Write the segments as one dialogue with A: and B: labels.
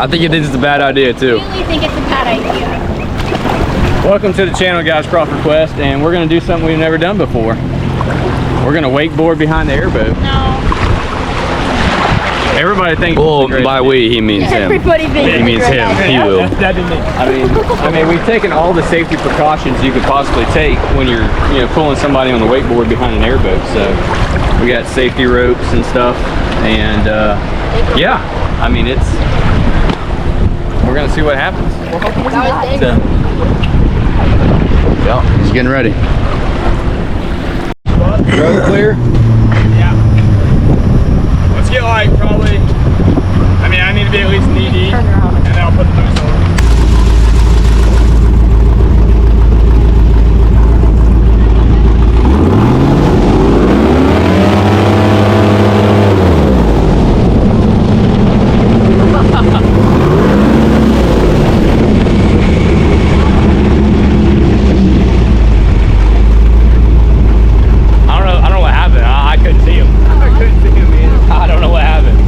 A: I think it is a bad idea too.
B: I really think it's a bad idea.
A: Welcome to the channel, guys. Crawford Quest, and we're gonna do something we've never done before. We're gonna wakeboard behind the airboat.
B: No.
A: Everybody thinks.
C: Well, by we he means him.
B: Everybody thinks
C: He means him. He will.
A: That didn't mean. I mean, we've taken all the safety precautions you could possibly take when you're, pulling somebody on the wakeboard behind an airboat. So we got safety ropes and stuff, and yeah, I mean we're gonna see what happens. So,
C: Yeah, he's getting ready.
A: road clear.
D: Yeah. Let's get like probably, I need to be at least knee deep, and then I'll put the boots on.
A: I don't know what happened. I couldn't see him. I couldn't see him either. I don't know what happened.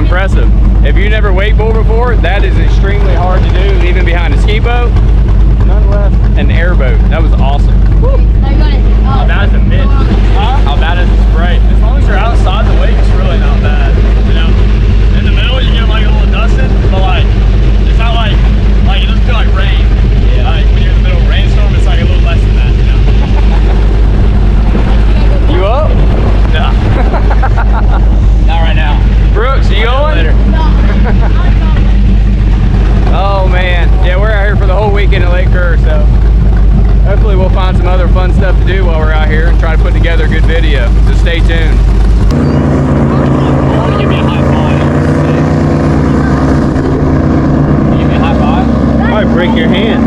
A: impressive. If you never wakeboard before, that is extremely hard to do, even behind a ski boat. None less an airboat. That was awesome.
D: How bad is the mist? How bad is the spray? As long as you're outside the wake, it's really not bad. You know, in the middle you get like a little dusted, but like it's not like it doesn't feel like rain. Yeah. Like when you're in the middle of a rainstorm, it's like a little less than that. You know.
A: You up?
D: Nah. Not right now.
A: Brooks, you going?
D: Later.
A: Oh man, yeah, we're out here for the whole weekend at Lake Kerr, so hopefully we'll find some other fun stuff to do while we're out here and try to put together a good video. So stay tuned.
D: Give me a high five. Give me a high five.
A: Might break your hand.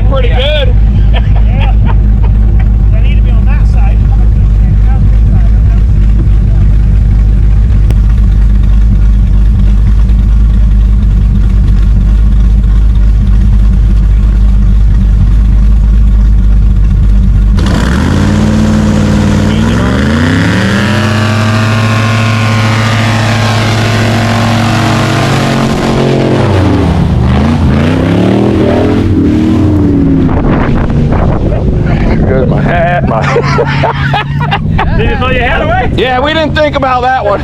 D: Pretty good.
E: I need to be on that side.
D: Did you throw your hat away?
C: Yeah, we didn't think about that one.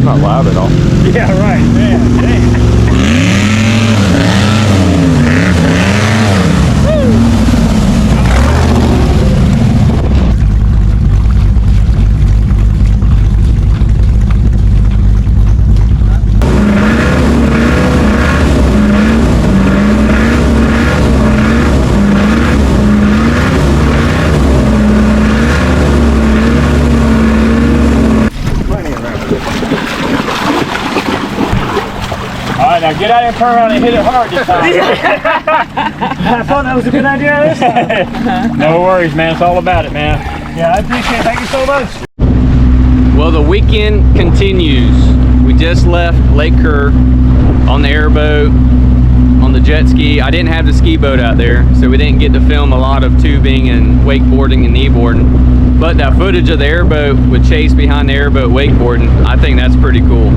C: Not loud at all.
D: Yeah, right. Man, dang. Now get out and turn around and hit it hard this time.
E: I thought that was a good idea this time.
D: No worries, man. It's all about it, man.
E: Yeah, I appreciate it. Thank you so much.
A: Well, the weekend continues. We just left Lake Kerr on the airboat, on the jet ski. I didn't have the ski boat out there, so we didn't get to film a lot of tubing and wakeboarding and kneeboarding. But that footage of the airboat with Chase behind the airboat wakeboarding, I think that's pretty cool.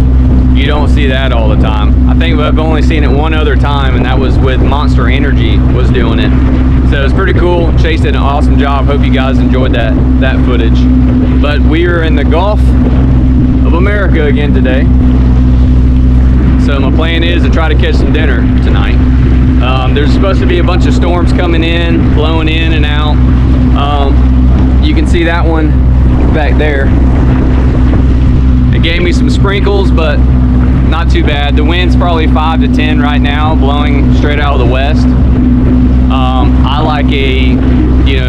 A: You don't see that all the time. I think I've only seen it one other time, and that was with Monster Energy was doing it. So it's pretty cool. Chase did an awesome job. Hope you guys enjoyed that footage. But we are in the Gulf of America again today. So my plan is to try to catch some dinner tonight. There's supposed to be a bunch of storms coming in, blowing in and out. You can see that one back there. It gave me some sprinkles, but not too bad. The wind's probably 5 to 10 right now, blowing straight out of the west. I like a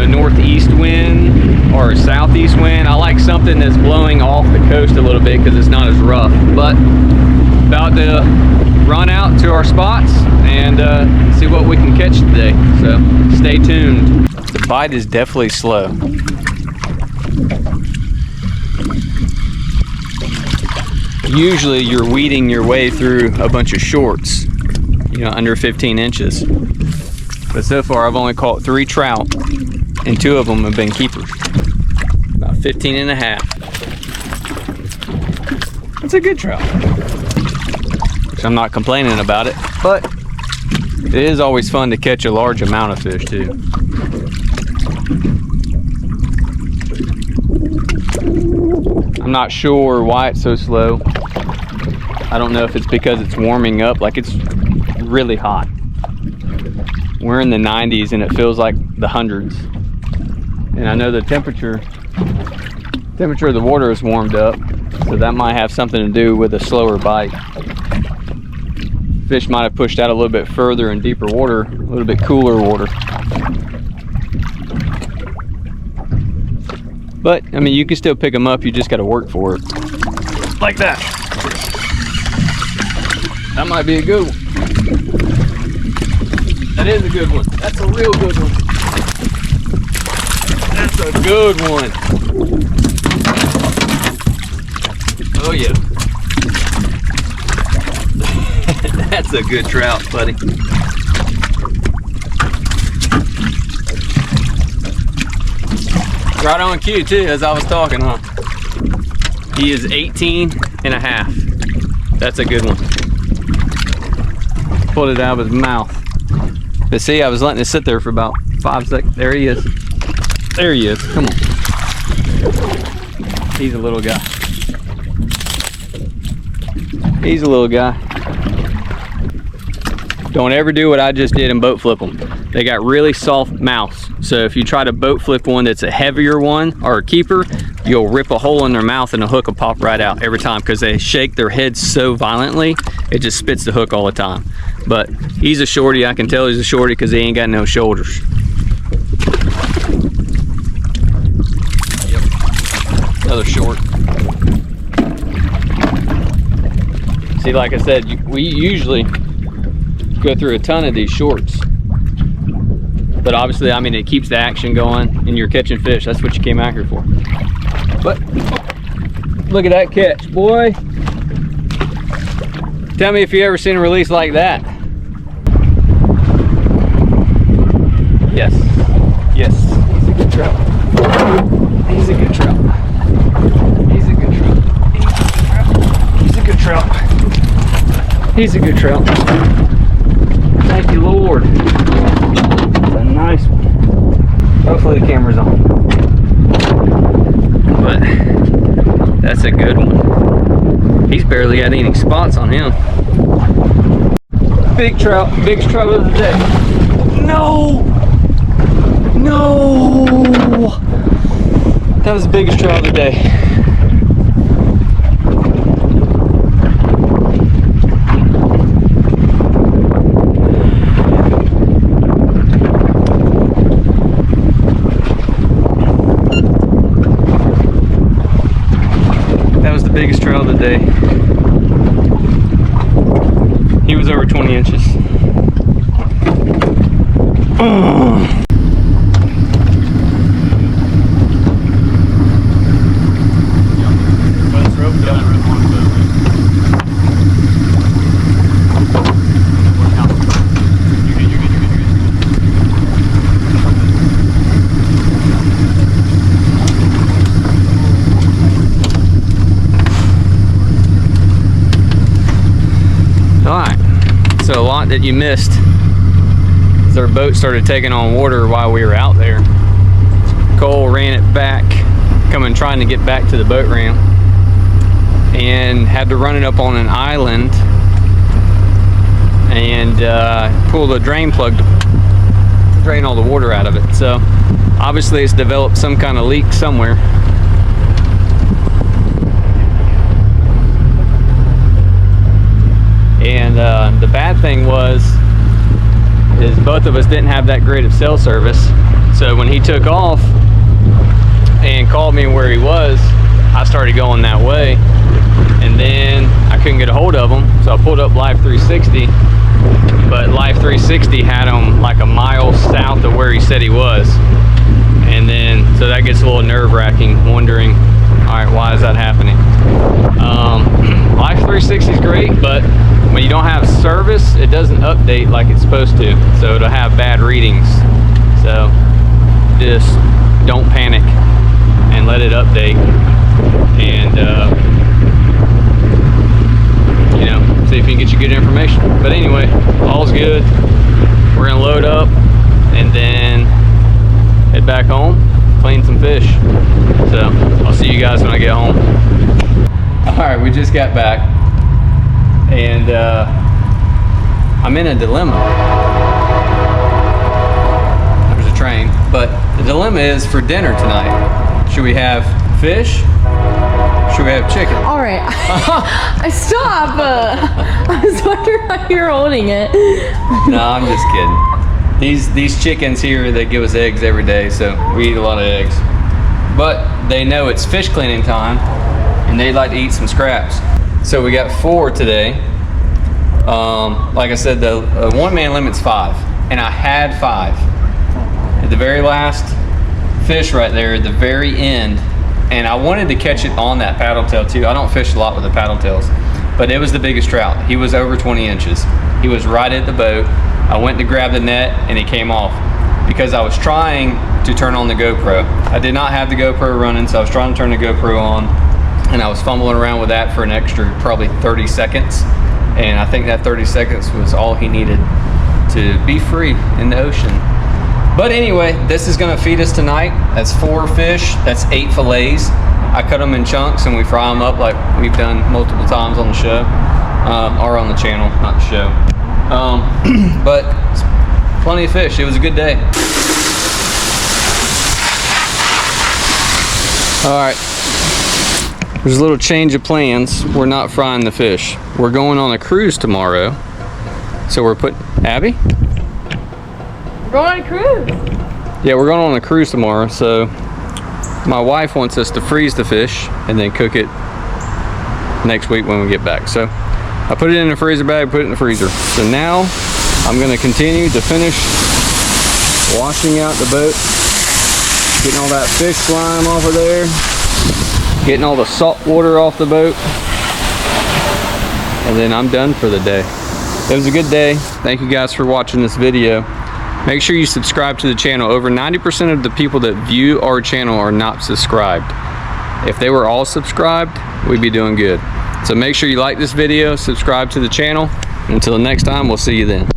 A: northeast wind or a southeast wind. I like something that's blowing off the coast a little bit because it's not as rough. But about to run out to our spots and see what we can catch today. So stay tuned. The bite is definitely slow. Usually you're weeding your way through a bunch of shorts, under 15 inches. But so far I've only caught 3 trout and 2 of them have been keepers. About 15 and a half. That's a good trout. Which I'm not complaining about it, but it is always fun to catch a large amount of fish too. I'm not sure why it's so slow. I don't know if it's because it's warming up, like it's really hot. We're in the 90s and it feels like the hundreds. And I know the temperature of the water is warmed up, so that might have something to do with a slower bite. Fish might have pushed out a little bit further in deeper water, a little bit cooler water. But, I mean, you can still pick them up, you just got to work for it. Like that. That might be a good one. That is a good one. That's a real good one. That's a good one. Oh yeah. That's a good trout, buddy. Right on cue too, as I was talking, huh? He is 18 and a half. That's a good one. Pulled it out of his mouth. But see, I was letting it sit there for about 5 seconds. There he is. There he is. Come on. He's a little guy. He's a little guy. Don't ever do what I just did and boat flip them. They got really soft mouths. So if you try to boat flip one that's a heavier one or a keeper, you'll rip a hole in their mouth and the hook will pop right out every time because they shake their heads so violently, it just spits the hook all the time. But he's a shorty. I can tell he's a shorty because he ain't got no shoulders. Yep. Another short. See, like I said, we usually go through a ton of these shorts. But obviously, I mean, it keeps the action going and you're catching fish. That's what you came out here for. But look at that catch, boy. Tell me if you ever seen a release like that. Yes. Yes. He's a good trout. He's a good trout. He's a good trout. He's a good trout. He's a good trout. Thank you, Lord. That's a nice one. Hopefully the camera's on. But that's a good one. He's barely got any spots on him. Big trout, biggest trout of the day. No! No! That was the biggest trout of the day. Biggest trout of the day. He was over 20 inches. So a lot that you missed is our boat started taking on water while we were out there. Cole ran it back, trying to get back to the boat ramp, and had to run it up on an island and pull the drain plug to drain all the water out of it. So obviously it's developed some kind of leak somewhere. And the bad thing is both of us didn't have that great of cell service. So when he took off and called me where he was, I started going that way. And then I couldn't get a hold of him, so I pulled up Live 360. But Live 360 had him like a mile south of where he said he was. And then, so that gets a little nerve-wracking, wondering, all right, why is that happening? Live 360 is great, but when you don't have service, it doesn't update like it's supposed to. So it'll have bad readings. So just don't panic and let it update. And, you know, see if you can get you good information. But anyway, all's good. We're gonna load up and then head back home, clean some fish. So I'll see you guys when I get home. All right, we just got back. and I'm in a dilemma. There's a train, but the dilemma is for dinner tonight. Should we have fish? Should we have chicken?
F: All right. I stop. I was wondering how you're holding it.
A: No, I'm just kidding. These chickens here, they give us eggs every day, so we eat a lot of eggs. But they know it's fish cleaning time, and they like to eat some scraps. So we got 4 today. Like I said, the one-man limit's 5, and I had 5. At the very last fish right there, at the very end, and I wanted to catch it on that paddle tail too. I don't fish a lot with the paddle tails, but it was the biggest trout. He was over 20 inches. He was right at the boat. I went to grab the net and he came off because I was trying to turn on the GoPro. I did not have the GoPro running, so I was trying to turn the GoPro on, and I was fumbling around with that for an extra probably 30 seconds. And I think that 30 seconds was all he needed to be free in the ocean. But anyway, this is gonna feed us tonight. That's 4 fish, that's 8 fillets. I cut them in chunks and we fry them up like we've done multiple times on the show, or on the channel, not the show. But it's plenty of fish. It was a good day. All right, there's a little change of plans. We're not frying the fish. We're going on a cruise tomorrow. So we're putting, Abby?
F: Going on a cruise.
A: Yeah, we're going on a cruise tomorrow, so my wife wants us to freeze the fish and then cook it next week when we get back. So I put it in a freezer bag, put it in the freezer. So now I'm gonna continue to finish washing out the boat, getting all that fish slime off of there, getting all the salt water off the boat, and then I'm done for the day. It was a good day. Thank you guys for watching this video. Make sure you subscribe to the channel. Over 90% of the people that view our channel are not subscribed. If they were all subscribed, we'd be doing good. So make sure you like this video, subscribe to the channel. Until next time, we'll see you then.